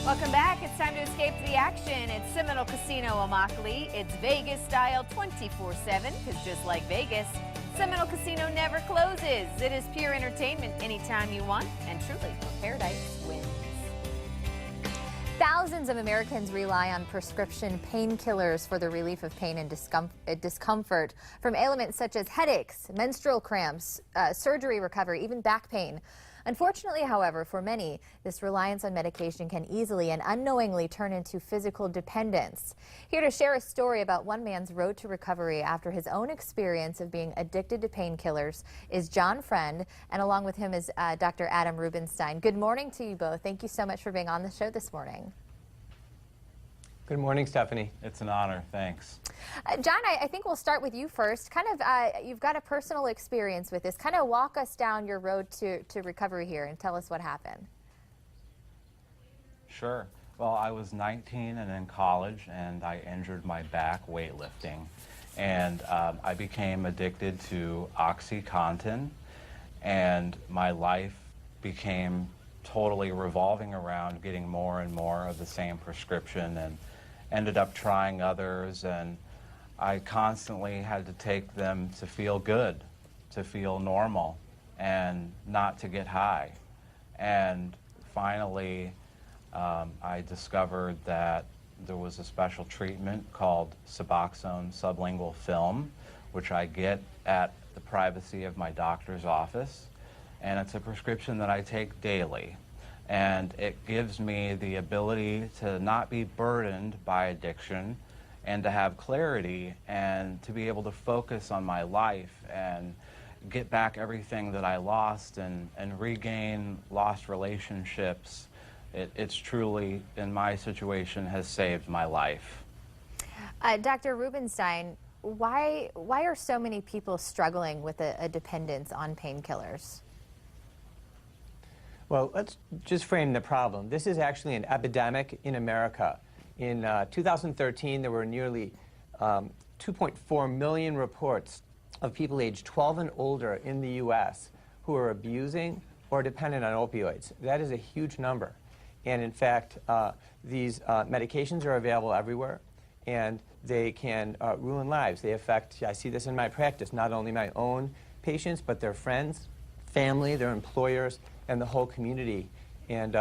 Welcome back. It's time to escape the action. It's Seminole Casino Immokalee. It's Vegas style 24/7 because just like Vegas, Seminole Casino never closes. It is pure entertainment anytime you want, and truly, paradise wins. Thousands of Americans rely on prescription painkillers for the relief of pain and discomfort from ailments such as headaches, menstrual cramps, surgery recovery, even back pain. Unfortunately, however, for many, this reliance on medication can easily and unknowingly turn into physical dependence. Here to share a story about one man's road to recovery after his own experience of being addicted to painkillers is John Friend, and along with him is Dr. Adam Rubenstein. Good morning to you both. Thank you so much for being on the show this morning. Good morning, Stephanie. It's an honor. Thanks. John, I think we'll start with you first. You've got a personal experience with this. Kind of walk us down your road to recovery here and tell us what happened. Sure. Well, I was 19 and in college, and I injured my back weightlifting. And I became addicted to OxyContin, and my life became totally revolving around getting more and more of the same prescription, and ended up trying others, and I constantly had to take them to feel good, to feel normal, and not to get high. And finally, I discovered that there was a special treatment called Suboxone sublingual film, which I get at the privacy of my doctor's office, and it's a prescription that I take daily. And it gives me the ability to not be burdened by addiction and to have clarity and to be able to focus on my life and get back everything that I lost and regain lost relationships. It's truly, in my situation, has saved my life. Dr. Rubenstein, why are so many people struggling with a dependence on painkillers? Well, let's just frame the problem. This is actually an epidemic in America. In 2013, there were nearly 2.4 million reports of people aged 12 and older in the U.S. who are abusing or dependent on opioids. That is a huge number. And in fact, these medications are available everywhere, and they can ruin lives. They affect, I see this in my practice, not only my own patients, but their friends, family, their employers, and the whole community. And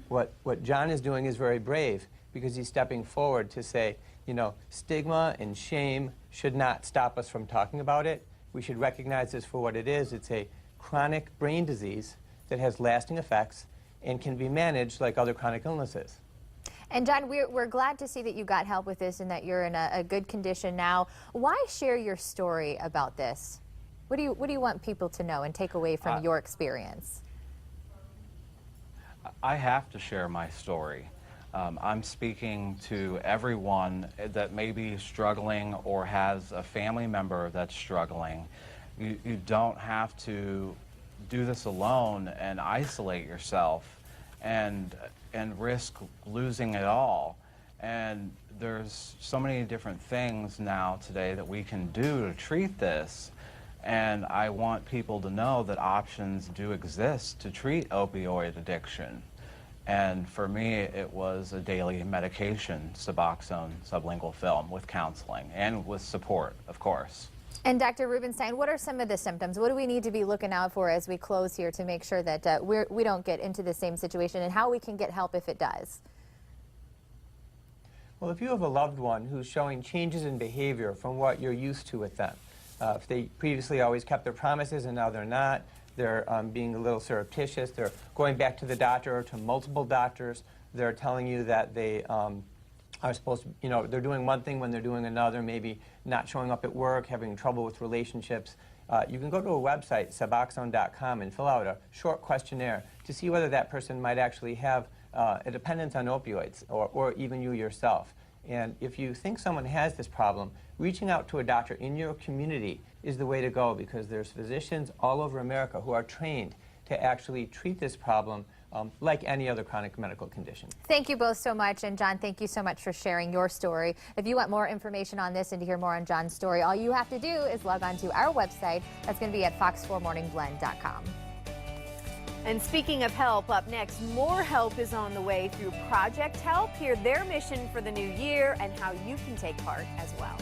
what John is doing is very brave, because he's stepping forward to say, you know, stigma and shame should not stop us from talking about it. We should recognize this for what it is. It's a chronic brain disease that has lasting effects and can be managed like other chronic illnesses. And John, we're glad to see that you got help with this and that you're in a good condition now. Why share your story about this? What do you want people to know and take away from your experience? I have to share my story. I'm speaking to everyone that may be struggling or has a family member that's struggling. You don't have to do this alone and isolate yourself and risk losing it all. And there's so many different things now today that we can do to treat this. And I want people to know that options do exist to treat opioid addiction. And for me, it was a daily medication, Suboxone sublingual film, with counseling and with support, of course. And Dr. Rubenstein, what are some of the symptoms? What do we need to be looking out for as we close here to make sure that we don't get into the same situation, and how we can get help if it does? Well, if you have a loved one who's showing changes in behavior from what you're used to with them, if they previously always kept their promises and now they're not, they're being a little surreptitious, they're going back to the doctor or to multiple doctors, they're telling you that they are supposed to, you know, they're doing one thing when they're doing another, maybe not showing up at work, having trouble with relationships. You can go to a website, Suboxone.com, and fill out a short questionnaire to see whether that person might actually have a dependence on opioids, or even you yourself. And if you think someone has this problem, reaching out to a doctor in your community is the way to go, because there's physicians all over America who are trained to actually treat this problem like any other chronic medical condition. Thank you both so much. And John, thank you so much for sharing your story. If you want more information on this and to hear more on John's story, all you have to do is log on to our website. That's going to be at fox4morningblend.com. And speaking of help, up next, more help is on the way through Project Help. Hear their mission for the new year and how you can take part as well.